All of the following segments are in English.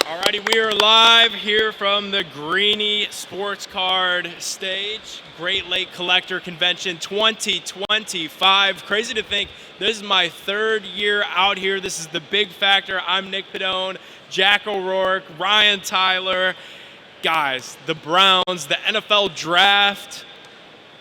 Alrighty, we are live here from the Greeny Sports Card stage. Great Lake Collector Convention 2025. Crazy to think this is my third year out here. This is the big factor. I'm Nick Pedone, Jack O'Rourke, Ryan Tyler. Guys, the Browns, the NFL draft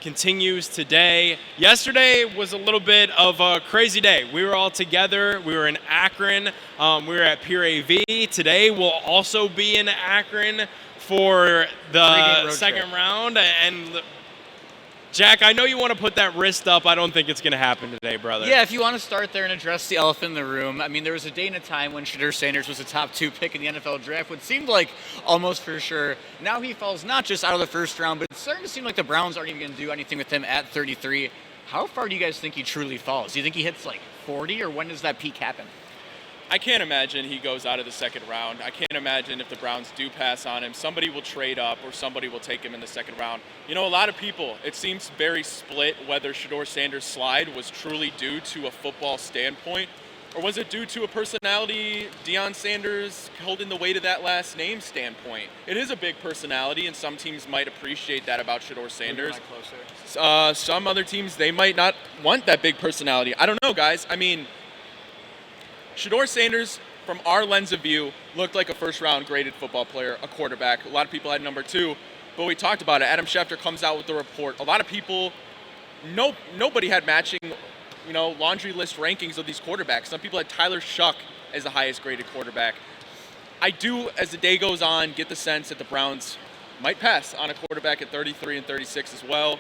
continues today. Yesterday was a little bit of a crazy day. We were all together. We were in Akron. We were at Pier AV. Today we'll also be in Akron for the second round. And Jack, I know you want to put that wrist up. I don't think it's going to happen today, brother. Yeah, if you want to start there and address the elephant in the room. I mean, there was a day and a time when Shedeur Sanders was a top 2 pick in the NFL draft, what seemed like almost for sure. Now he falls not just out of the first round, but it's starting to seem like the Browns aren't even going to do anything with him at 33. How far do you guys think he truly falls? Do you think he hits like 40, or when does that peak happen? I can't imagine he goes out of the second round. I can't imagine if the Browns do pass on him, somebody will trade up or somebody will take him in the second round. You know, a lot of people, it seems very split whether Shedeur Sanders' slide was truly due to a football standpoint, or was it due to a personality, Deion Sanders holding the weight of that last name standpoint. It is a big personality, and some teams might appreciate that about Shedeur Sanders. Some other teams, they might not want that big personality. I don't know, guys. I mean, Shedeur Sanders, from our lens of view, looked like a first-round graded football player, a quarterback. A lot of people had number 2, but we talked about it. Adam Schefter comes out with the report. A lot of people, nobody had matching, laundry list rankings of these quarterbacks. Some people had Tyler Shuck as the highest-graded quarterback. I do, as the day goes on, get the sense that the Browns might pass on a quarterback at 33 and 36 as well.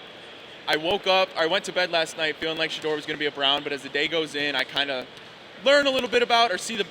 I went to bed last night feeling like Shedeur was going to be a Brown, but as the day goes in, I kind of learn a little bit about or see the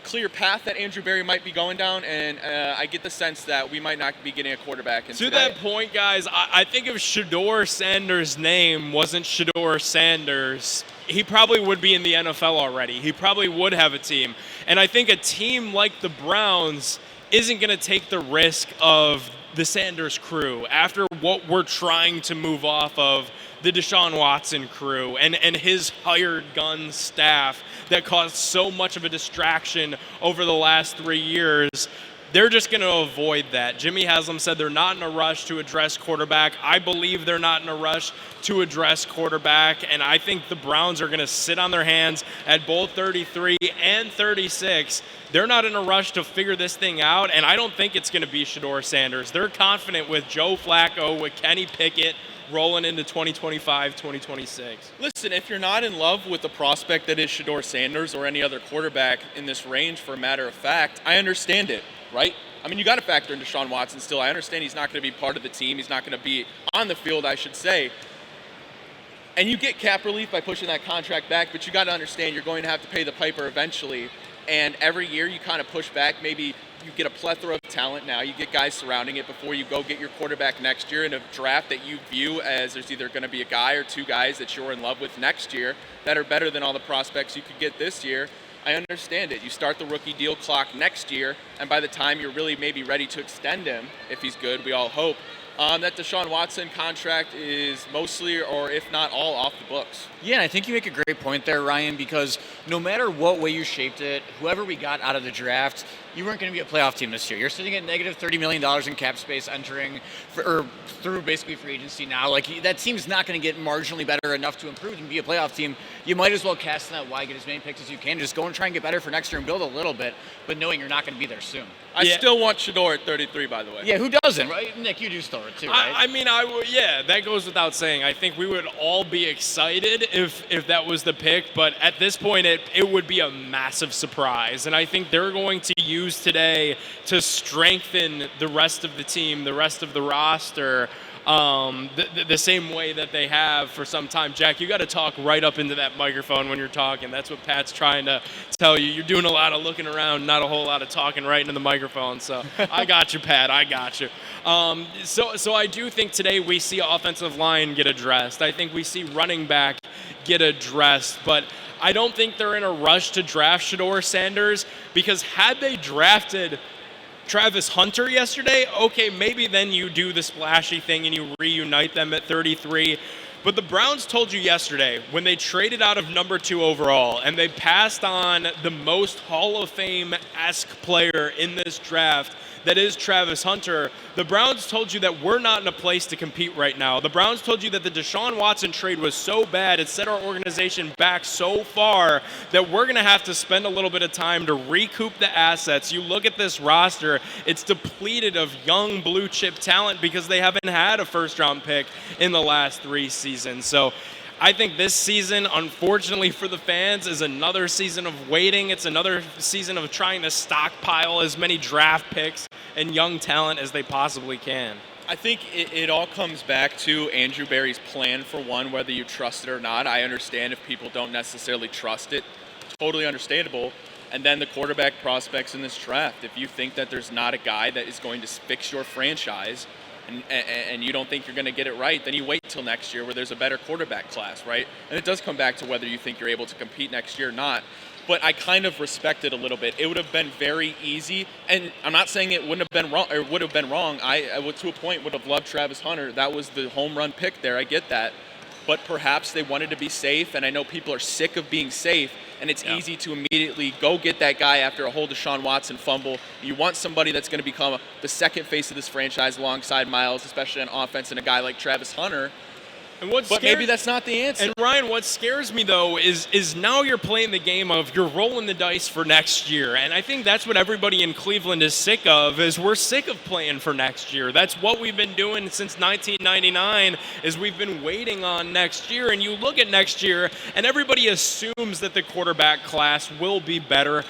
clear path that Andrew Berry might be going down, and I get the sense that we might not be getting a quarterback. To that point, guys, I think if Shedeur Sanders' name wasn't Shedeur Sanders, he probably would be in the NFL already. He probably would have a team. And I think a team like the Browns isn't going to take the risk of the Sanders crew after what we're trying to move off of the Deshaun Watson crew and his hired gun staff that caused so much of a distraction over the last 3 years. They're just going to avoid that. Jimmy Haslam said they're not in a rush to address quarterback. I believe they're not in a rush to address quarterback, and I think the Browns are going to sit on their hands at both 33 and 36. They're not in a rush to figure this thing out, and I don't think it's going to be Shedeur Sanders. They're confident with Joe Flacco, with Kenny Pickett, rolling into 2025, 2026. Listen, if you're not in love with the prospect that is Shedeur Sanders or any other quarterback in this range, for a matter of fact, I understand it, right? I mean, you got to factor in Deshaun Watson still. I understand he's not going to be part of the team. He's not going to be on the field, I should say. And you get cap relief by pushing that contract back, but you got to understand you're going to have to pay the piper eventually. And every year you kind of push back. Maybe you get a plethora of talent now. You get guys surrounding it before you go get your quarterback next year in a draft that you view as there's either going to be a guy or 2 guys that you're in love with next year that are better than all the prospects you could get this year. I understand it. You start the rookie deal clock next year, and by the time you're really maybe ready to extend him, if he's good, we all hope, that Deshaun Watson contract is mostly, or if not all, off the books. Yeah, and I think you make a great point there, Ryan, because no matter what way you shaped it, whoever we got out of the draft, you weren't going to be a playoff team this year. You're sitting at negative $30 million in cap space entering through basically free agency now. Like, that team's not going to get marginally better enough to improve and be a playoff team. You might as well cast in that wide, get as many picks as you can. Just go and try and get better for next year and build a little bit, but knowing you're not going to be there soon. I still want Shedeur at 33, by the way. Yeah, who doesn't, right? Nick, you do still it too, right? I mean, that goes without saying. I think we would all be excited if that was the pick, but at this point, it would be a massive surprise. And I think they're going to use today to strengthen the rest of the team, the rest of the roster, the same way that they have for some time. Jack, you got to talk right up into that microphone when you're talking. That's what Pat's trying to tell you. You're doing a lot of looking around, not a whole lot of talking right into the microphone. So I got you, Pat. I got you. So I do think today we see offensive line get addressed. I think we see running back get addressed, but I don't think they're in a rush to draft Shedeur Sanders, because had they drafted Travis Hunter yesterday, okay, maybe then you do the splashy thing and you reunite them at 33. But the Browns told you yesterday when they traded out of number 2 overall and they passed on the most Hall of Fame-esque player in this draft, that is Travis Hunter, the Browns told you that we're not in a place to compete right now. The Browns told you that the Deshaun Watson trade was so bad, it set our organization back so far that we're going to have to spend a little bit of time to recoup the assets. You look at this roster, it's depleted of young blue chip talent because they haven't had a first-round pick in the last 3 seasons. So I think this season, unfortunately for the fans, is another season of waiting. It's another season of trying to stockpile as many draft picks and young talent as they possibly can. I think it all comes back to Andrew Berry's plan, for one, whether you trust it or not. I understand if people don't necessarily trust it. Totally understandable. And then the quarterback prospects in this draft. If you think that there's not a guy that is going to fix your franchise, and you don't think you're going to get it right, then you wait till next year where there's a better quarterback class, right? And it does come back to whether you think you're able to compete next year or not. But I kind of respect it a little bit. It would have been very easy, and I'm not saying it wouldn't have been wrong, or would have been wrong. I would, to a point, would have loved Travis Hunter. That was the home run pick there. I get that. But perhaps they wanted to be safe, and I know people are sick of being safe, and it's easy to immediately go get that guy after a whole Deshaun Watson fumble. You want somebody that's going to become the second face of this franchise alongside Miles, especially on offense, and a guy like Travis Hunter. But maybe that's not the answer. And Ryan, what scares me though is now you're playing the game of you're rolling the dice for next year, and I think that's what everybody in Cleveland is sick of. Is we're sick of playing for next year. That's what we've been doing since 1999. Is we've been waiting on next year, and you look at next year, and everybody assumes that the quarterback class will be better.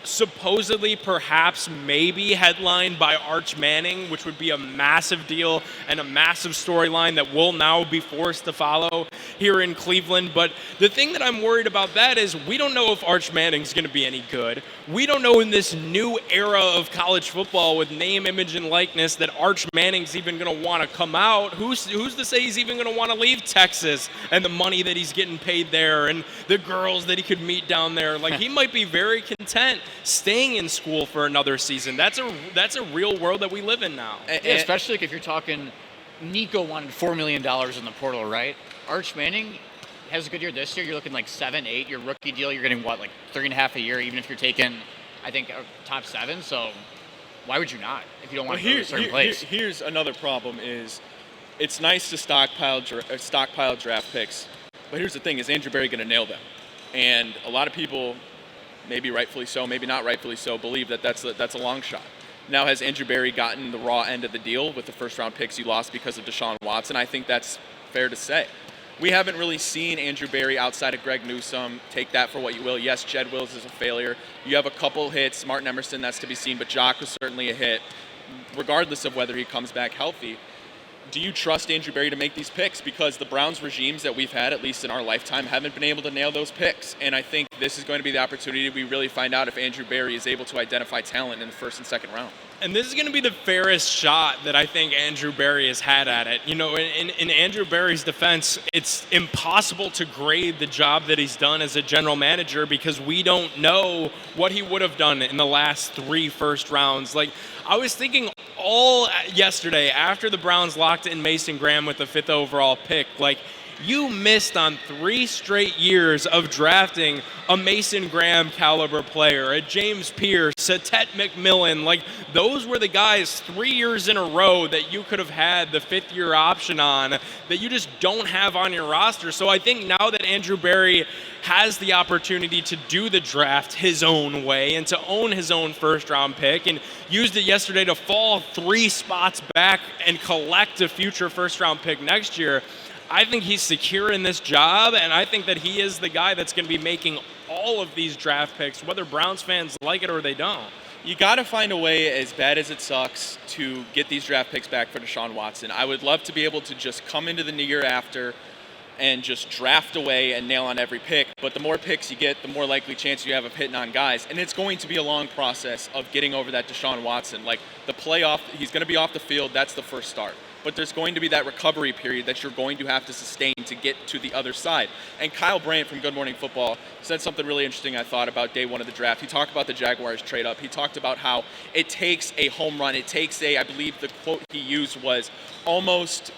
Supposedly, perhaps, maybe headlined by Arch Manning, which would be a massive deal and a massive storyline that we'll now be forced to follow here in Cleveland. But the thing that I'm worried about that is we don't know if Arch Manning's going to be any good. We don't know in this new era of college football with name, image, and likeness that Arch Manning's even going to want to come out. Who's to say he's even going to want to leave Texas and the money that he's getting paid there and the girls that he could meet down there? Like, he might be very content staying in school for another season. That's a real world that we live in now. Yeah, especially like if you're talking, Nico wanted $4 million in the portal, right? Arch Manning has a good year this year. You're looking like 7, 8. Your rookie deal, you're getting what, like 3.5 a year, even if you're taking, I think, top 7. So why would you not if you don't want to go to a certain place? Here's another problem: is it's nice to stockpile draft picks, but here's the thing: is Andrew Berry going to nail them? And a lot of people, maybe rightfully so, maybe not rightfully so, believe that that's a long shot. Now, has Andrew Berry gotten the raw end of the deal with the first-round picks he lost because of Deshaun Watson? I think that's fair to say. We haven't really seen Andrew Berry outside of Greg Newsome. Take that for what you will. Yes, Jed Wills is a failure. You have a couple hits. Martin Emerson, that's to be seen, but Jock was certainly a hit, regardless of whether he comes back healthy. Do you trust Andrew Berry to make these picks? Because the Browns regimes that we've had, at least in our lifetime, haven't been able to nail those picks. And I think this is going to be the opportunity we really find out if Andrew Berry is able to identify talent in the first and second round. And this is going to be the fairest shot that I think Andrew Berry has had at it. You know, in Andrew Berry's defense, it's impossible to grade the job that he's done as a general manager because we don't know what he would have done in the last 3 first rounds. Like, I was thinking all yesterday after the Browns locked in Mason Graham with the 5th overall pick, like, you missed on 3 straight years of drafting a Mason Graham caliber player, a James Pierce, a Ted McMillan. Like, those were the guys 3 years in a row that you could have had the 5th year option on that you just don't have on your roster. So I think now that Andrew Berry has the opportunity to do the draft his own way and to own his own first round pick and used it yesterday to fall 3 spots back and collect a future first round pick next year, I think he's secure in this job, and I think that he is the guy that's going to be making all of these draft picks, whether Browns fans like it or they don't. You got to find a way, as bad as it sucks, to get these draft picks back for Deshaun Watson. I would love to be able to just come into the year after and just draft away and nail on every pick. But the more picks you get, the more likely chance you have of hitting on guys. And it's going to be a long process of getting over that Deshaun Watson. Like, the playoff, he's going to be off the field. That's the first start. But there's going to be that recovery period that you're going to have to sustain to get to the other side. And Kyle Brandt from Good Morning Football said something really interesting, I thought, about day 1 of the draft. He talked about the Jaguars trade up. He talked about how it takes a home run. It takes I believe the quote he used was almost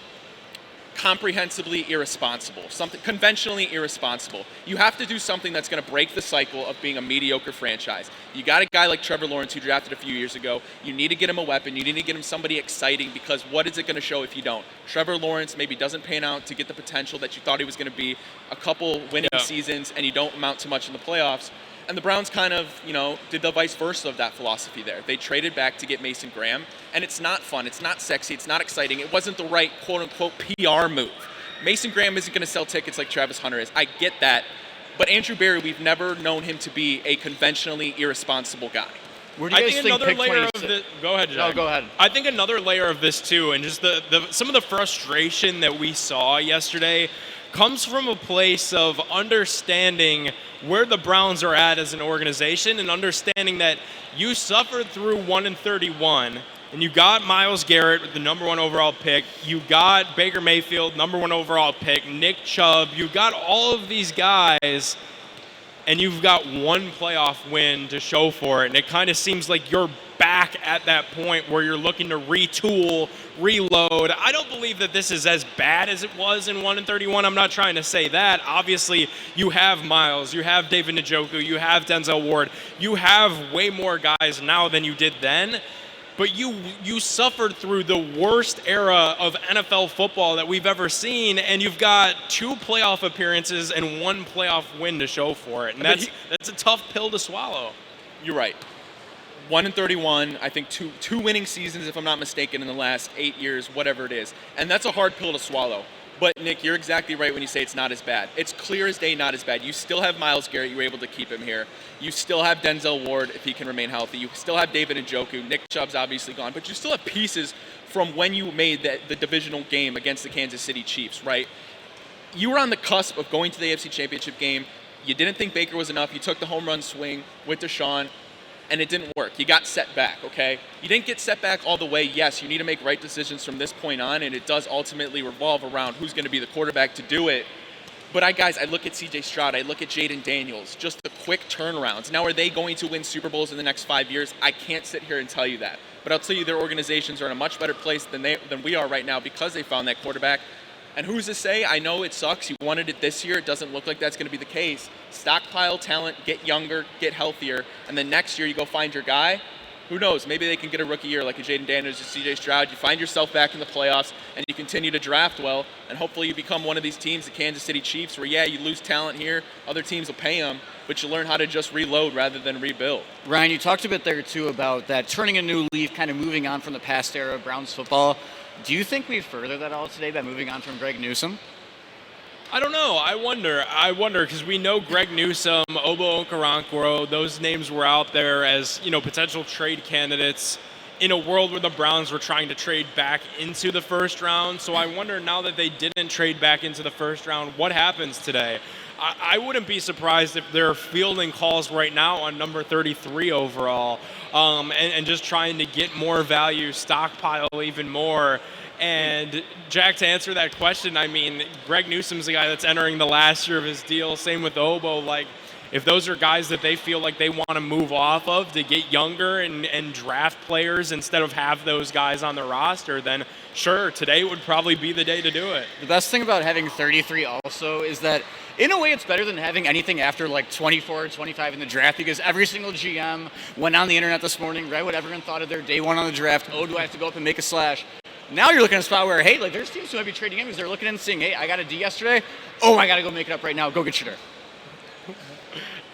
comprehensively irresponsible, something conventionally irresponsible. You have to do something that's going to break the cycle of being a mediocre franchise. You got a guy like Trevor Lawrence who drafted a few years ago. You need to get him a weapon. You need to get him somebody exciting, because what is it going to show if you don't? Trevor Lawrence maybe doesn't pan out to get the potential that you thought he was going to be, a couple winning seasons, and you don't amount to much in the playoffs. And the Browns kind of, did the vice versa of that philosophy there. They traded back to get Mason Graham, and it's not fun, it's not sexy, it's not exciting. It wasn't the right quote-unquote PR move. Mason Graham isn't going to sell tickets like Travis Hunter is. I get that. But Andrew Berry, we've never known him to be a conventionally irresponsible guy. Where do you guys think pick 26? Go ahead, Jack. No, go ahead. I think another layer of this too, and just some of the frustration that we saw yesterday comes from a place of understanding where the Browns are at as an organization, and understanding that you suffered through 1-31, and you got Myles Garrett with the number 1 overall pick. You got Baker Mayfield, number 1 overall pick. Nick Chubb. You got all of these guys, and you've got one playoff win to show for it. And it kind of seems like you're back at that point where you're looking to retool, reload. I don't believe that this is as bad as it was in 1-31. I'm not trying to say that. Obviously, you have Myles, you have David Njoku, you have Denzel Ward. You have way more guys now than you did then. But you suffered through the worst era of NFL football that we've ever seen, and you've got 2 playoff appearances and 1 playoff win to show for it. And that's a tough pill to swallow. You're right. 1-31, I think two winning seasons, if I'm not mistaken, in the last 8 years, whatever it is. And that's a hard pill to swallow. But, Nick, you're exactly right when you say it's not as bad. It's clear as day not as bad. You still have Myles Garrett. You were able to keep him here. You still have Denzel Ward if he can remain healthy. You still have David Njoku. Nick Chubb's obviously gone. But you still have pieces from when you made the divisional game against the Kansas City Chiefs, right? You were on the cusp of going to the AFC Championship game. You didn't think Baker was enough. You took the home run swing with Deshaun, and it didn't work. You got set back, okay? You didn't get set back all the way. Yes, you need to make right decisions from this point on, and it does ultimately revolve around who's going to be the quarterback to do it. But I look at C.J. Stroud, I look at Jaden Daniels, just the quick turnarounds. Now, are they going to win Super Bowls in the next 5 years? I can't sit here and tell you that. But I'll tell you their organizations are in a much better place than we are right now because they found that quarterback. And who's to say? I know it sucks. You wanted it this year. It doesn't look like that's going to be the case. Stockpile talent, get younger, get healthier, and then next year you go find your guy. Who knows? Maybe they can get a rookie year like a Jaden Daniels or C.J. Stroud. You find yourself back in the playoffs, and you continue to draft well, and hopefully you become one of these teams, the Kansas City Chiefs, where, you lose talent here. Other teams will pay them, but you learn how to just reload rather than rebuild. Ryan, you talked a bit there, too, about that turning a new leaf, kind of moving on from the past era of Browns football. Do you think we further that all today by moving on from Greg Newsome? I don't know. I wonder because we know Greg Newsome, Obo Okoronkwo, those names were out there as, potential trade candidates in a world where the Browns were trying to trade back into the first round. So I wonder, now that they didn't trade back into the first round, what happens today? I wouldn't be surprised if they're fielding calls right now on number 33 overall, and just trying to get more value, stockpile even more. And Jack, to answer that question, I mean, Greg Newsome's the guy that's entering the last year of his deal. Same with Obo. Like, if those are guys that they feel like they want to move off of to get younger and draft players instead of have those guys on the roster, then sure, today would probably be the day to do it. The best thing about having 33 also is that, in a way, it's better than having anything after like 24 or 25 in the draft, because every single GM went on the internet this morning, read what everyone thought of their day one on the draft. Oh, do I have to go up and make a slash? Now you're looking at a spot where, hey, there's teams who might be trading in because they're looking and seeing, hey, I got a D yesterday. Oh, I got to go make it up right now. Go get your dirt.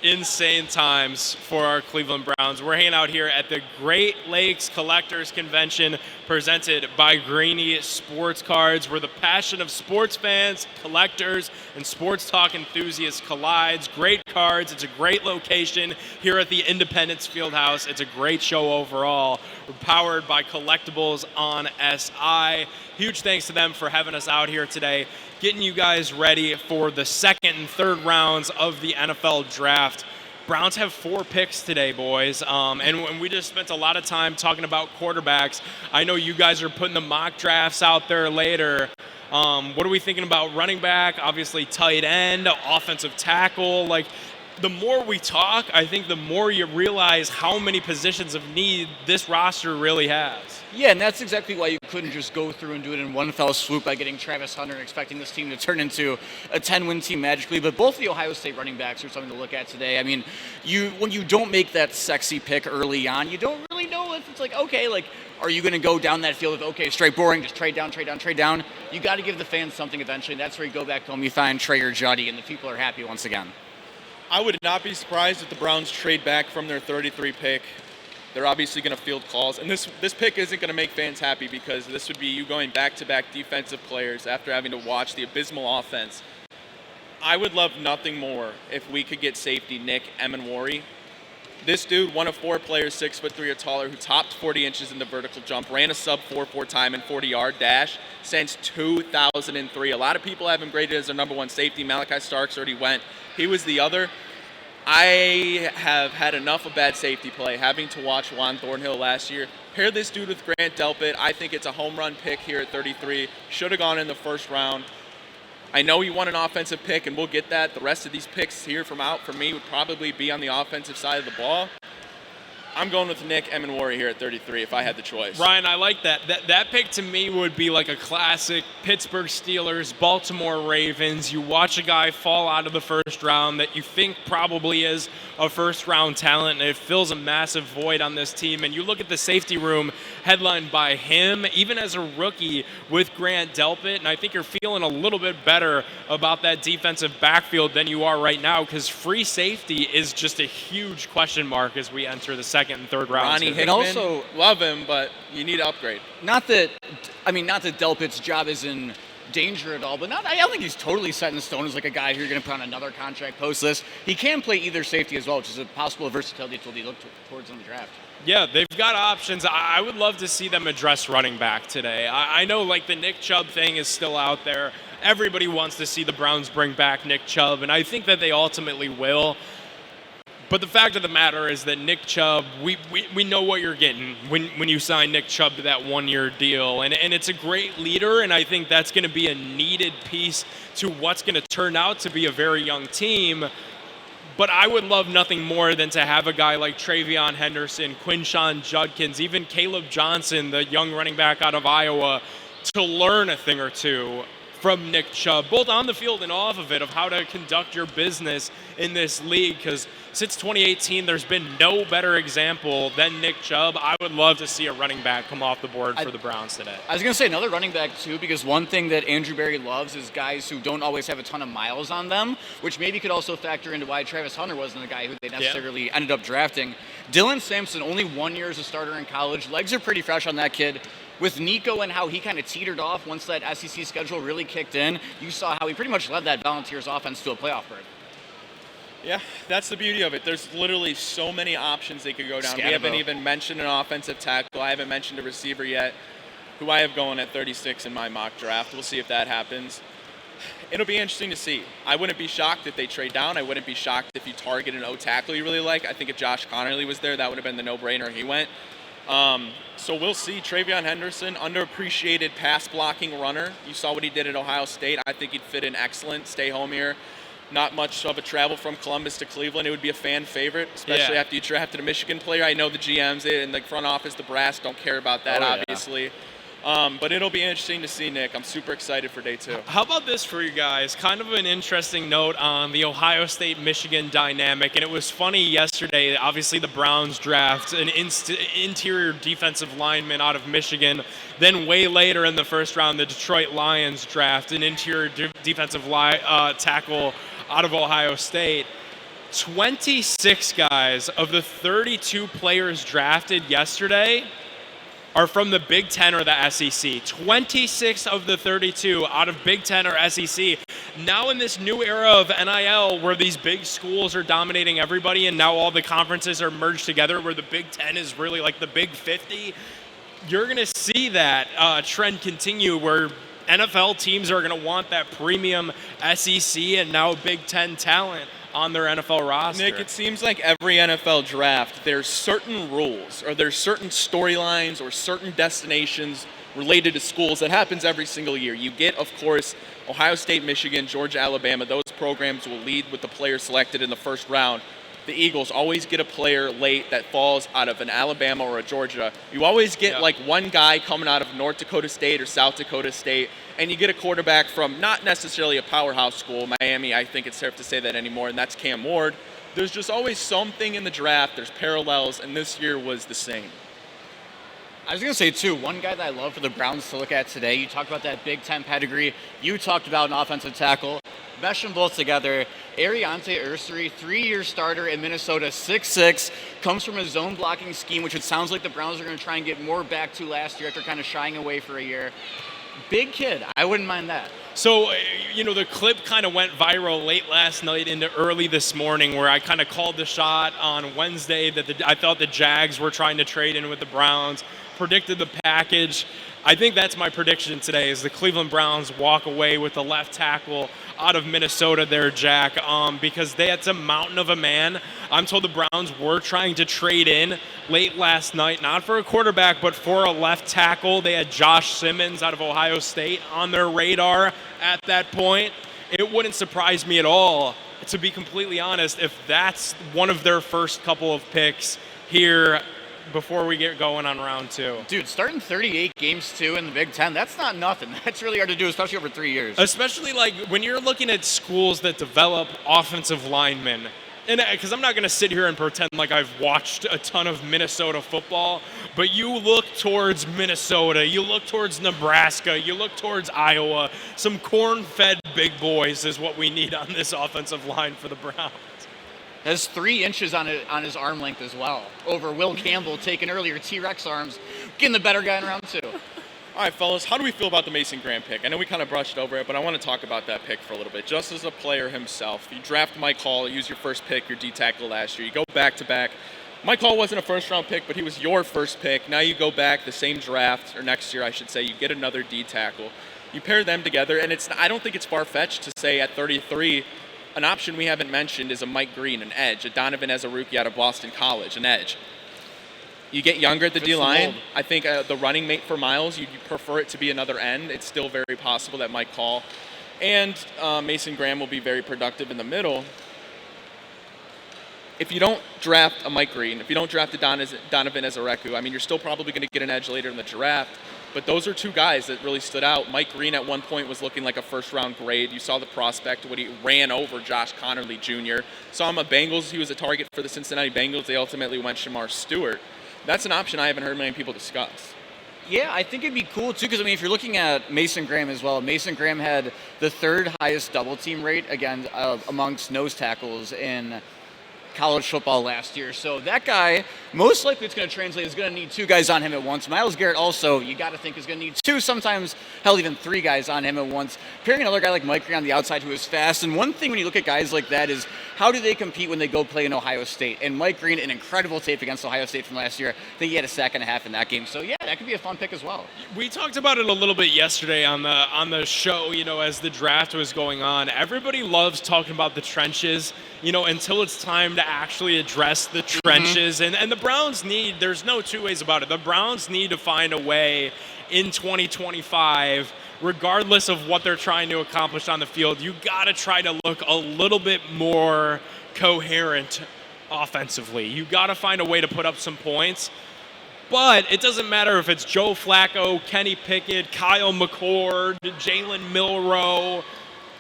Insane times for our Cleveland Browns. We're hanging out here at the Great Lakes Collectors Convention presented by Greeny Sports Cards, where the passion of sports fans, collectors, and sports talk enthusiasts collides. Great cards. It's a great location here at the Independence Fieldhouse. It's a great show overall. We're powered by Collectibles on SI. Huge thanks to them for having us out here today, getting you guys ready for the second and third rounds of the NFL draft. Browns have 4 picks today, boys, and we just spent a lot of time talking about quarterbacks. I know you guys are putting the mock drafts out there later. What are we thinking about running back? Obviously tight end, offensive tackle. Like, the more we talk, I think the more you realize how many positions of need this roster really has. Yeah, and that's exactly why you couldn't just go through and do it in one fell swoop by getting Travis Hunter and expecting this team to turn into a 10-win team magically. But both the Ohio State running backs are something to look at today. I mean, when you don't make that sexy pick early on, you don't really know if it's like, okay, like, are you going to go down that field of, okay, straight boring, just trade down, trade down, trade down? You got to give the fans something eventually. And that's where you go back home, you find Trey or Juddy, and the people are happy once again. I would not be surprised if the Browns trade back from their 33 pick. They're obviously going to field calls. And this pick isn't going to make fans happy because this would be you going back-to-back defensive players after having to watch the abysmal offense. I would love nothing more if we could get safety Nick Emenwari. This dude, one of 4 players, 6'3" or taller, who topped 40 inches in the vertical jump, ran a sub 4.4 time and 40-yard dash since 2003. A lot of people have him graded as their number 1 safety. Malachi Starks already went. He was the other. I have had enough of bad safety play, having to watch Juan Thornhill last year. Pair this dude with Grant Delpit. I think it's a home run pick here at 33. Should have gone in the first round. I know you want an offensive pick, and we'll get that. The rest of these picks here from me would probably be on the offensive side of the ball. I'm going with Nick Emenwari here at 33 if I had the choice. Ryan, I like that. That pick to me would be like a classic Pittsburgh Steelers, Baltimore Ravens. You watch a guy fall out of the first round that you think probably is a first-round talent, and it fills a massive void on this team. And you look at the safety room headlined by him, even as a rookie with Grant Delpit, and I think you're feeling a little bit better about that defensive backfield than you are right now because free safety is just a huge question mark as we enter the second and third rounds. Ronnie Hickman, also love him, but you need to upgrade. Not that Delpit's job is in danger at all, but I don't think he's totally set in stone as like a guy who you're going to put on another contract post list. He can play either safety as well, which is a possible versatility tool to look towards in the draft. Yeah, they've got options. I would love to see them address running back today. I know like the Nick Chubb thing is still out there. Everybody wants to see the Browns bring back Nick Chubb, and I think that they ultimately will. But the fact of the matter is that Nick Chubb, we know what you're getting when you sign Nick Chubb to that one-year deal. And it's a great leader, and I think that's going to be a needed piece to what's going to turn out to be a very young team. But I would love nothing more than to have a guy like Travion Henderson, Quinshon Judkins, even Caleb Johnson, the young running back out of Iowa, to learn a thing or two from Nick Chubb, both on the field and off of it, of how to conduct your business in this league. Because since 2018, there's been no better example than Nick Chubb. I would love to see a running back come off the board for the Browns today. I was going to say another running back, too, because one thing that Andrew Berry loves is guys who don't always have a ton of miles on them, which maybe could also factor into why Travis Hunter wasn't the guy who they necessarily ended up drafting. Dylan Sampson, only 1 year as a starter in college. Legs are pretty fresh on that kid. With Nico and how he kind of teetered off once that SEC schedule really kicked in, you saw how he pretty much led that Volunteers offense to a playoff berth. Yeah, that's the beauty of it. There's literally so many options they could go down. We haven't even mentioned an offensive tackle. I haven't mentioned a receiver yet, who I have going at 36 in my mock draft. We'll see if that happens. It'll be interesting to see. I wouldn't be shocked if they trade down. I wouldn't be shocked if you target an O-tackle you really like. I think if Josh Connerly was there, that would have been the no-brainer. He went. So we'll see. Travion Henderson, underappreciated pass-blocking runner. You saw what he did at Ohio State. I think he'd fit in excellent. Stay home here. Not much of a travel from Columbus to Cleveland. It would be a fan favorite, especially after you drafted a Michigan player. I know the GMs in the front office, the brass, don't care about that, obviously. But it'll be interesting to see, Nick. I'm super excited for day 2. How about this for you guys? Kind of an interesting note on the Ohio State-Michigan dynamic. And it was funny yesterday, obviously the Browns draft an interior defensive lineman out of Michigan. Then way later in the first round, the Detroit Lions draft an interior defensive tackle out of Ohio State. 26 guys of the 32 players drafted yesterday are from the Big Ten or the SEC. 26 of the 32 out of Big Ten or SEC. Now in this new era of NIL where these big schools are dominating everybody and now all the conferences are merged together where the Big Ten is really like the Big 50, you're going to see that trend continue where NFL teams are going to want that premium SEC and now Big Ten talent on their NFL roster. Nick, it seems like every NFL draft, there's certain rules or there's certain storylines or certain destinations related to schools that happens every single year. You get, of course, Ohio State, Michigan, Georgia, Alabama, those programs will lead with the players selected in the first round. The Eagles always get a player late that falls out of an Alabama or a Georgia. You always get like one guy coming out of North Dakota State or South Dakota State, and you get a quarterback from not necessarily a powerhouse school. Miami, I think it's safe to say that anymore, and that's Cam Ward. There's just always something in the draft. There's parallels, and this year was the same. I was going to say, too, one guy that I love for the Browns to look at today, you talked about that Big Ten pedigree. You talked about an offensive tackle. Mesh them both together. Ariante Ursary, 3-year starter in Minnesota, 6'6", comes from a zone blocking scheme, which it sounds like the Browns are going to try and get more back to last year after kind of shying away for a year. Big kid. I wouldn't mind that. So, the clip kind of went viral late last night into early this morning where I kind of called the shot on Wednesday that I thought the Jags were trying to trade in with the Browns, predicted the package. I think that's my prediction today is the Cleveland Browns walk away with the left tackle out of Minnesota there, Jack, because that's a mountain of a man. I'm told the Browns were trying to trade in late last night, not for a quarterback, but for a left tackle. They had Josh Simmons out of Ohio State on their radar at that point. It wouldn't surprise me at all, to be completely honest, if that's one of their first couple of picks here before we get going on round 2. Dude, starting 38 games, too, in the Big Ten, that's not nothing. That's really hard to do, especially over 3 years. Especially, when you're looking at schools that develop offensive linemen. And because I'm not going to sit here and pretend like I've watched a ton of Minnesota football, but you look towards Minnesota, you look towards Nebraska, you look towards Iowa. Some corn-fed big boys is what we need on this offensive line for the Browns. Has 3 inches on his arm length as well, over Will Campbell taking earlier T-Rex arms, getting the better guy in round 2. All right, fellas, how do we feel about the Mason Graham pick? I know we kind of brushed over it, but I want to talk about that pick for a little bit. Just as a player himself, you draft Mike Hall, use your first pick, your D-tackle last year. You go back-to-back. Mike Hall wasn't a first-round pick, but he was your first pick. Now you go back the same draft, or next year, I should say, you get another D-tackle. You pair them together, and I don't think it's far-fetched to say at 33, an option we haven't mentioned is a Mike Green, an edge, a Donovan Azubuike out of Boston College, an edge. You get younger at the D-line. I think the running mate for Miles, you prefer it to be another end. It's still very possible that Mike Hall and Mason Graham will be very productive in the middle. If you don't draft a Mike Green, if you don't draft a Donovan Azubuike, you're still probably going to get an edge later in the draft. But those are 2 guys that really stood out. Mike Green at one point was looking like a first-round grade. You saw the prospect when he ran over Josh Connerly Jr. Saw him at Bengals. He was a target for the Cincinnati Bengals. They ultimately went Shamar Stewart. That's an option I haven't heard many people discuss. Yeah, I think it'd be cool, too, because, if you're looking at Mason Graham as well, Mason Graham had the 3rd highest double-team rate, again, amongst nose tackles in college football last year. So that guy, most likely it's going to translate, is going to need 2 guys on him at once. Myles Garrett also, you got to think, is going to need 2, sometimes, hell, even 3 guys on him at once. Pairing another guy like Mike Green on the outside who is fast. And one thing when you look at guys like that is how do they compete when they go play in Ohio State? And Mike Green, an incredible tape against Ohio State from last year. I think he had a sack and a half in that game. So, yeah, that could be a fun pick as well. We talked about it a little bit yesterday on the show, as the draft was going on. Everybody loves talking about the trenches, until it's time to actually address the trenches. Mm-hmm. And the Browns there's no 2 ways about it. The Browns need to find a way in 2025, regardless of what they're trying to accomplish on the field, you got to try to look a little bit more coherent offensively. You got to find a way to put up some points. But it doesn't matter if it's Joe Flacco, Kenny Pickett, Kyle McCord, Jalen Milroe,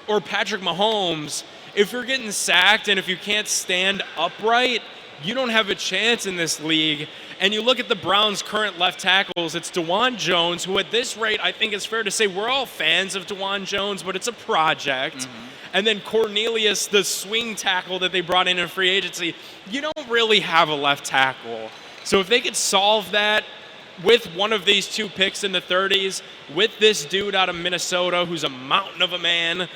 or Patrick Mahomes. If you're getting sacked and if you can't stand upright, you don't have a chance in this league. And you look at the Browns' current left tackles, it's DeJuan Jones, who at this rate, I think it's fair to say we're all fans of DeJuan Jones, but it's a project. Mm-hmm. And then Cornelius, the swing tackle that they brought in free agency, you don't really have a left tackle. So if they could solve that with one of these 2 picks in the 30s, with this dude out of Minnesota who's a mountain of a man,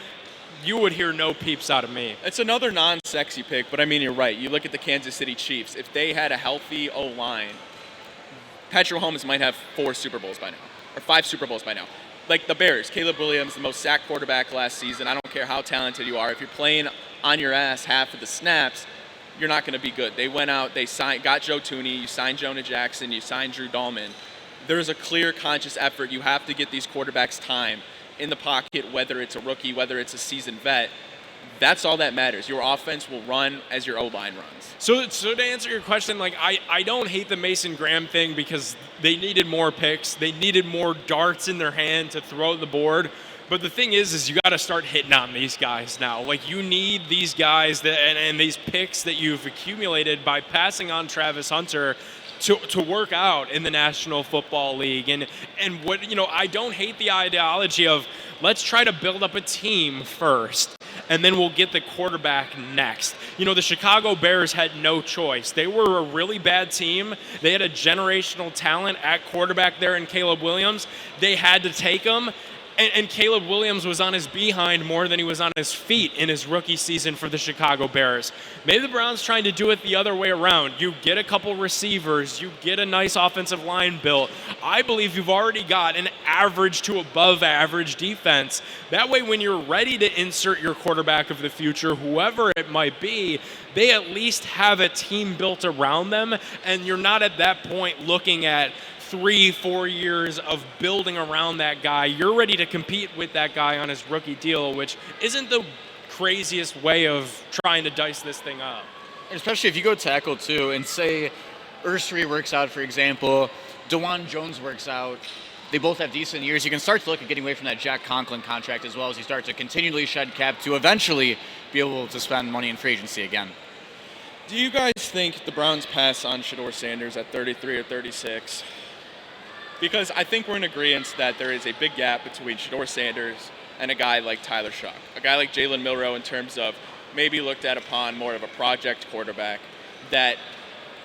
you would hear no peeps out of me. It's another non-sexy pick, but you're right. You look at the Kansas City Chiefs. If they had a healthy O-line, Patrick Mahomes might have 4 Super Bowls by now, or 5 Super Bowls by now. Like the Bears, Caleb Williams, the most sacked quarterback last season. I don't care how talented you are. If you're playing on your ass half of the snaps, you're not going to be good. They went out, they got Joe Tooney, you signed Jonah Jackson, you signed Drew Dahlman. There's a clear, conscious effort. You have to get these quarterbacks time. in the pocket, whether it's a rookie, whether it's a seasoned vet. That's all that matters. Your offense will run as your O-line runs. So to answer your question, like I don't hate the Mason Graham thing because they needed more picks. They needed more darts in their hand to throw the board. But the thing is you got to start hitting on these guys now. Like you need these guys and these picks that you've accumulated by passing on Travis Hunter to work out in the National Football League. And what, I don't hate the ideology of let's try to build up a team first and then we'll get the quarterback next. The Chicago Bears had no choice. They were a really bad team. They had a generational talent at quarterback there in Caleb Williams. They had to take him. And Caleb Williams was on his behind more than he was on his feet in his rookie season for the Chicago Bears. Maybe the Browns trying to do it the other way around. You get a couple receivers. You get a nice offensive line built. I believe you've already got an average to above average defense. That way, when you're ready to insert your quarterback of the future, whoever it might be, they at least have a team built around them, and you're not at that point looking at 3-4 years of building around that guy. You're ready to compete with that guy on his rookie deal, which isn't the craziest way of trying to dice this thing up. Especially if you go tackle too, and say Ursary works out, for example, DeJuan Jones works out. They both have decent years. You can start to look at getting away from that Jack Conklin contract as well as you start to continually shed cap to eventually be able to spend money in free agency again. Do you guys think the Browns pass on Shedeur Sanders at 33 or 36? Because I think we're in agreement that there is a big gap between Shedeur Sanders and a guy like Tyler Shuck. A guy like Jalen Milroe in terms of maybe looked at upon more of a project quarterback that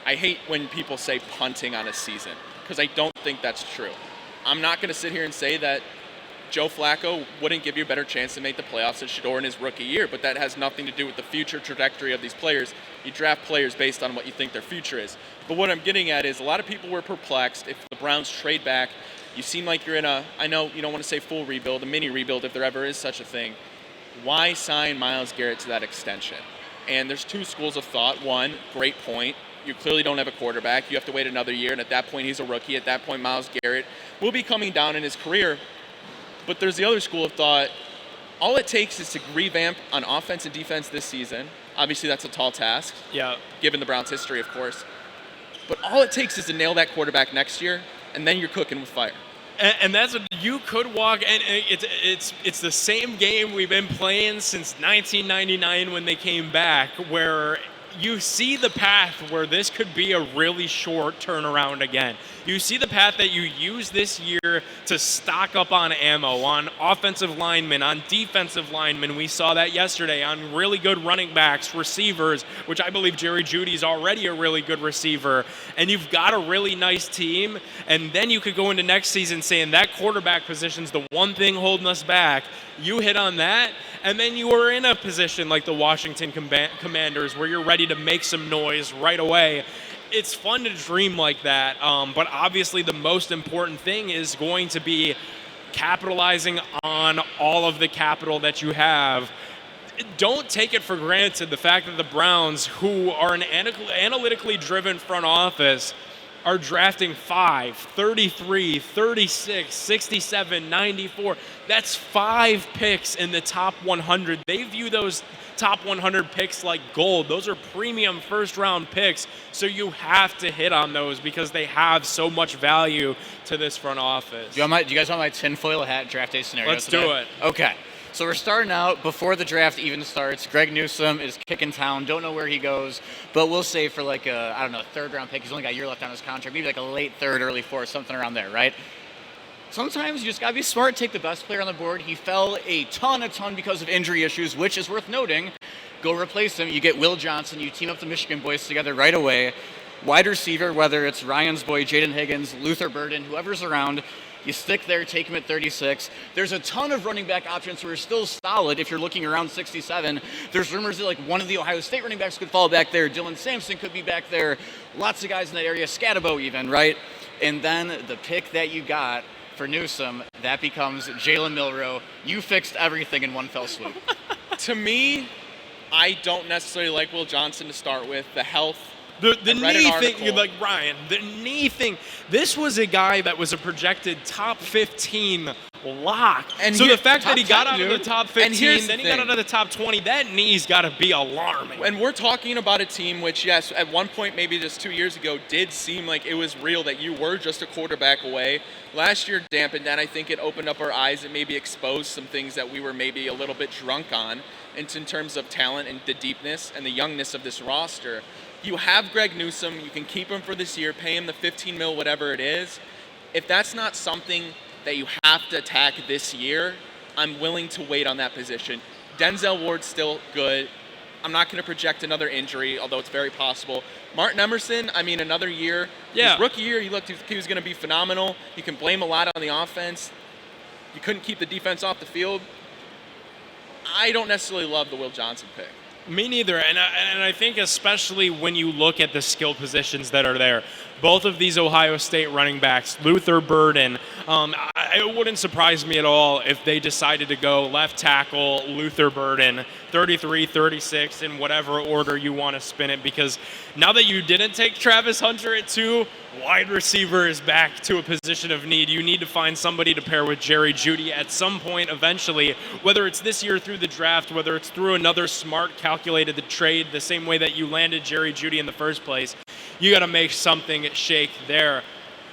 I hate when people say punting on a season because I don't think that's true. I'm not going to sit here and say that Joe Flacco wouldn't give you a better chance to make the playoffs than Shedeur in his rookie year, but that has nothing to do with the future trajectory of these players. You draft players based on what you think their future is. But what I'm getting at is a lot of people were perplexed. If the Browns trade back, you seem like you're in I know you don't want to say full rebuild, a mini rebuild if there ever is such a thing. Why sign Myles Garrett to that extension? And there's two schools of thought. One, great point. You clearly don't have a quarterback. You have to wait another year, and at that point he's a rookie. At that point, Myles Garrett will be coming down in his career. But there's the other school of thought. All it takes is to revamp on offense and defense this season. Obviously, that's a tall task, given the Browns' history, of course. But all it takes is to nail that quarterback next year, and then you're cooking with fire. And that's what you could walk, and it's the same game we've been playing since 1999 when they came back, where you see the path where this could be a really short turnaround again. You see the path that you use this year to stock up on ammo, on offensive linemen, on defensive linemen. We saw that yesterday on really good running backs, receivers, which I believe Jerry Jeudy's already a really good receiver. And you've got a really nice team. And then you could go into next season saying that quarterback position's the one thing holding us back. You hit on that, and then you are in a position like the Washington Commanders where you're ready to make some noise right away. It's fun to dream like that, but obviously the most important thing is going to be capitalizing on all of the capital that you have. Don't take it for granted the fact that the Browns, who are an analytically driven front office, are drafting 5, 33, 36, 67, 94. That's 5 picks in the top 100. They view those top 100 picks like gold. Those are premium first-round picks, so you have to hit on those because they have so much value to this front office. Do you guys want my tinfoil hat draft day scenario? Let's do it. Okay. So we're starting out before the draft even starts. Greg Newsome is kicking town. Don't know where he goes, but we'll say for like a, third-round pick. He's only got a year left on his contract. Maybe like a late third, early fourth, something around there, right? Sometimes you just got to be smart, take the best player on the board. He fell a ton because of injury issues, which is worth noting. Go replace him. You get Will Johnson. You team up the Michigan boys together right away. Wide receiver, whether it's Ryan's boy, Jaden Higgins, Luther Burden, whoever's around, you stick there, take him at 36. There's a ton of running back options who are still solid if you're looking around 67. There's rumors that like one of the Ohio State running backs could fall back there. Dylan Sampson could be back there. Lots of guys in that area. Scatabo even, right? And then the pick that you got for Newsome, that becomes Jalen Milroe. You fixed everything in one fell swoop. To me, I don't necessarily like Will Johnson to start with. The health The I read an knee thing, article. like Ryan, the knee thing. This was a guy that was a projected top 15 lock. And so here- the fact that he top got 10, out of the dude. top And 15, here's then the he got thing. out of the top 20, that knee's got to be alarming. And we're talking about a team which, yes, at one point, maybe just 2 years ago, did seem like it was real, that you were just a quarterback away. Last year dampened that. I think it opened up our eyes and maybe exposed some things that we were maybe a little bit drunk on in terms of talent and the deepness and the youngness of this roster. You have Greg Newsome. You can keep him for this year, pay him the 15 mil, whatever it is. If that's not something that you have to attack this year, I'm willing to wait on that position. Denzel Ward's still good. I'm not going to project another injury, although it's very possible. Martin Emerson, I mean, another year. Yeah. His rookie year, he looked he was going to be phenomenal. You can blame a lot on the offense. You couldn't keep the defense off the field. I don't necessarily love the Will Johnson pick. Me neither, and I think especially when you look at the skill positions that are there, both of these Ohio State running backs, Luther Burden, it wouldn't surprise me at all if they decided to go left tackle, Luther Burden, 33, 36, in whatever order you want to spin it, because now that you didn't take Travis Hunter at 2, wide receiver is back to a position of need. You need to find somebody to pair with Jerry Jeudy at some point eventually, whether it's this year through the draft, whether it's through another smart calculated trade, the same way that you landed Jerry Jeudy in the first place. You got to make something shake there.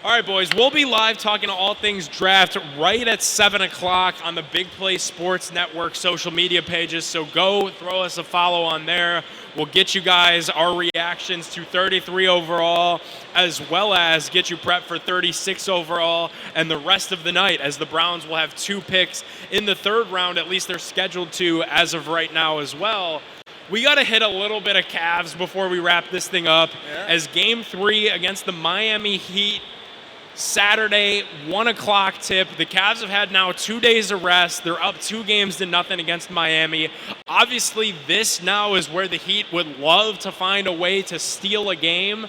All right, boys, we'll be live talking all things draft right at 7 o'clock on the Big Play Sports Network social media pages, so go throw us a follow on there. We'll get you guys our reactions to 33 overall, as well as get you prepped for 36 overall and the rest of the night, as the Browns will have 2 picks in the 3rd round. At least they're scheduled to as of right now as well. We got to hit a little bit of Cavs before we wrap this thing up, as Game 3 against the Miami Heat, Saturday, 1 o'clock tip. The Cavs have had now 2 days of rest. They're up 2-0 against Miami. Obviously, this now is where the Heat would love to find a way to steal a game,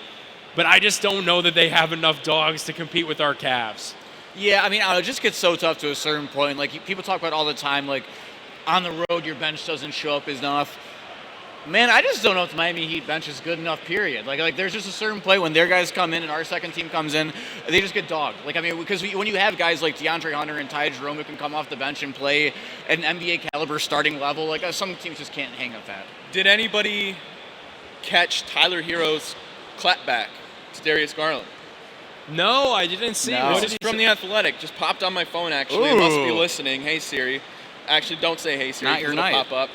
but I just don't know that they have enough dogs to compete with our Cavs. Yeah, I mean, it just gets so tough to a certain point. Like, people talk about all the time, like, on the road, your bench doesn't show up enough. Man, I just don't know if the Miami Heat bench is good enough, period. Like there's just a certain play when their guys come in and our second team comes in, they just get dogged. Like, I mean, because when you have guys like DeAndre Hunter and Ty Jerome who can come off the bench and play at an NBA caliber starting level, like some teams just can't hang with that. Did anybody catch Tyler Hero's clapback to Darius Garland? No, I didn't see. No. What This did is he from say? The Athletic. Just popped on my phone, actually. It must be Ooh. listening. Hey, Siri. Actually, don't say hey, Siri. Not your 'cause it'll night. pop up.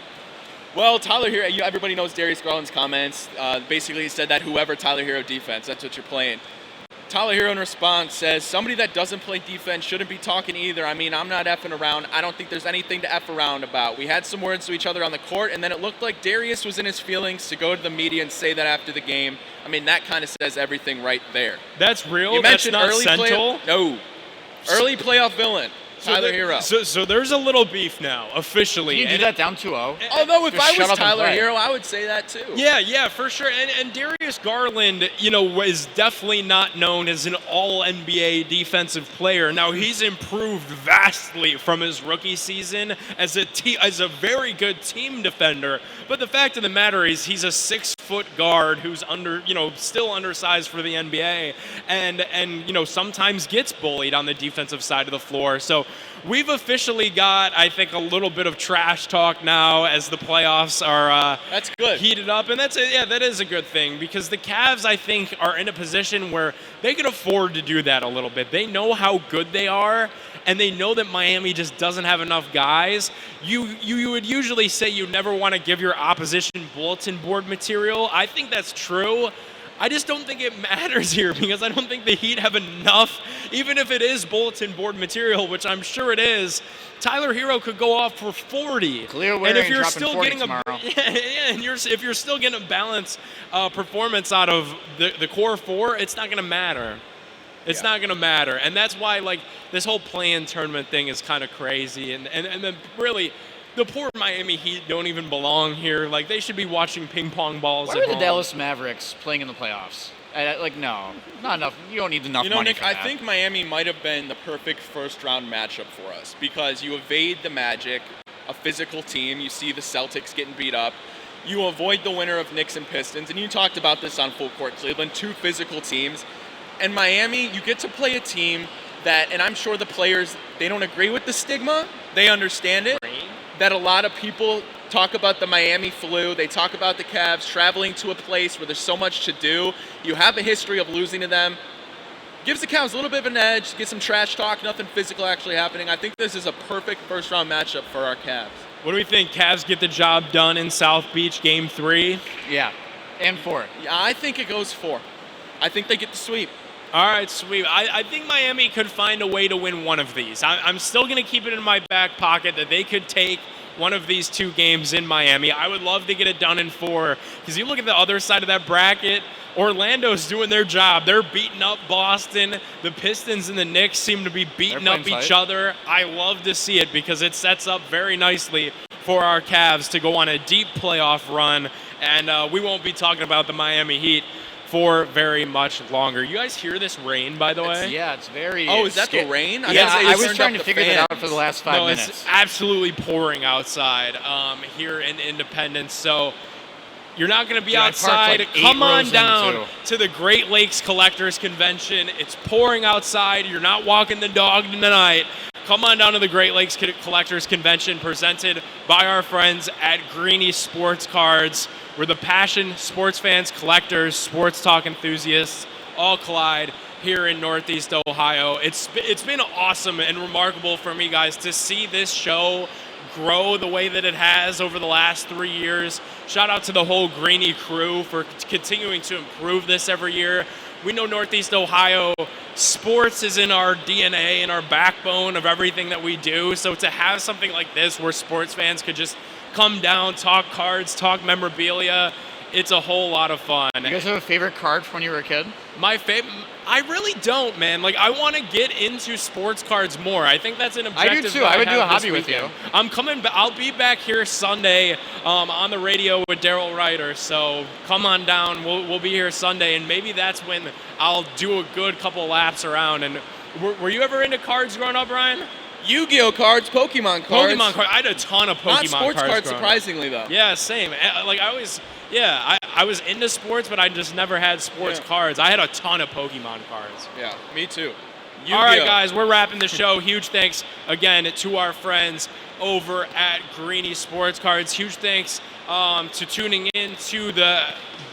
Well, Tyler Hero, everybody knows Darius Garland's comments. Basically, he said that whoever Tyler Hero defense, that's what you're playing. Tyler Hero in response says, somebody that doesn't play defense shouldn't be talking either. I mean, I'm not effing around. I don't think there's anything to F around about. We had some words to each other on the court, and then it looked like Darius was in his feelings to go to the media and say that after the game. I mean, that kind of says everything right there. That's real? You That's mentioned not early Central? No. Early playoff villain, Tyler Hero. So there's a little beef now, officially. You do And- that down 2-0. Although if Just I shut was up and Tyler play. Hero, I would say that too. Yeah, for sure. And Darius Garland, is definitely not known as an all-NBA defensive player. Now, he's improved vastly from his rookie season as a very good team defender. But the fact of the matter is he's a 6-foot guard who's still undersized for the NBA and sometimes gets bullied on the defensive side of the floor. So we've officially got, I think, a little bit of trash talk now as the playoffs are That's good. heated up, and that is a good thing, because the Cavs, I think, are in a position where they can afford to do that a little bit. They know how good they are, and they know that Miami just doesn't have enough guys. You would usually say you never want to give your opposition bulletin board material. I think that's true. I just don't think it matters here, because I don't think the Heat have enough. Even if it is bulletin board material, which I'm sure it is, Tyler Hero could go off for 40. Clear and winner if and you're dropping still 40 getting tomorrow. if you're still getting a balanced performance out of the core 4, it's not going to matter. It's not going to matter. And that's why, this whole play-in tournament thing is kind of crazy. And then really, the poor Miami Heat don't even belong here. They should be watching ping pong balls Why at are the home. Dallas Mavericks playing in the playoffs? No, not enough. You don't need enough money Nick, for I that. think Miami might have been the perfect first-round matchup for us because you evade the Magic, a physical team. You see the Celtics getting beat up. you avoid the winner of Knicks and Pistons, and you talked about this on Full Court Cleveland, two physical teams. And Miami, you get to play a team that, and I'm sure the players, they don't agree with the stigma. They understand it. That a lot of people talk about the Miami flu. They talk about the Cavs traveling to a place where there's so much to do. You have a history of losing to them. Gives the Cavs a little bit of an edge, get some trash talk, nothing physical actually happening. I think this is a perfect first-round matchup for our Cavs. What do we think? Cavs get the job done in South Beach, Game 3? Yeah, and 4. Yeah, I think it goes 4. I think they get the sweep. All right, sweet. I think Miami could find a way to win one of these. I'm still going to keep it in my back pocket that they could take one of these 2 games in Miami. I would love to get it done in 4, because you look at the other side of that bracket, Orlando's doing their job. They're beating up Boston. The Pistons and the Knicks seem to be beating up each other. I love to see it because it sets up very nicely for our Cavs to go on a deep playoff run, and we won't be talking about the Miami Heat for very much longer. You guys hear this rain, by the way? It's very... Oh, is that the rain? I was trying to figure that out for the last 5 minutes. It's absolutely pouring outside here in Independence, so you're not going to be outside. Like Come on rows down to the Great Lakes Collectors Convention. It's pouring outside. You're not walking the dog tonight. Come on down to the Great Lakes Collectors Convention, presented by our friends at Greeny Sports Cards, where the passion, sports fans, collectors, sports talk enthusiasts all collide here in Northeast Ohio. It's been awesome and remarkable for me, guys, to see this show grow the way that it has over the last 3 years. Shout out to the whole Greeny crew for continuing to improve this every year. We know Northeast Ohio, sports is in our DNA and our backbone of everything that we do. So to have something like this where sports fans could just come down, talk cards, talk memorabilia, it's a whole lot of fun. You guys have a favorite card from when you were a kid? My favorite, I really don't, man. Like, I want to get into sports cards more. I think that's an objective. I do too. I would do a hobby with you. I'm coming. I'll be back here Sunday on the radio with Daryl Ryder. So come on down. We'll be here Sunday, and maybe that's when I'll do a good couple laps around. And were you ever into cards growing up, Ryan? Yu-Gi-Oh cards, Pokemon cards. Pokemon cards. I had a ton of Pokemon cards. Not sports cards, surprisingly though. Yeah, same. Like I was into sports, but I just never had sports cards. I had a ton of Pokemon cards. Yeah, me too. Yu-Gi-Oh. All right, guys, we're wrapping the show. Huge thanks again to our friends over at Greeny Sports Cards. Huge thanks to tuning in to the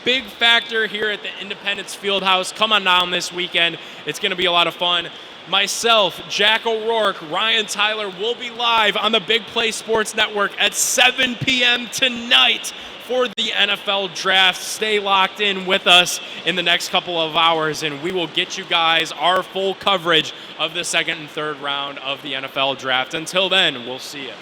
big factor here at the Independence Fieldhouse. Come on down this weekend. It's going to be a lot of fun. Myself, Jack O'Rourke, Ryan Tyler will be live on the Big Play Sports Network at 7 p.m. tonight for the NFL Draft. Stay locked in with us in the next couple of hours, and we will get you guys our full coverage of the second and third round of the NFL Draft. Until then, we'll see you.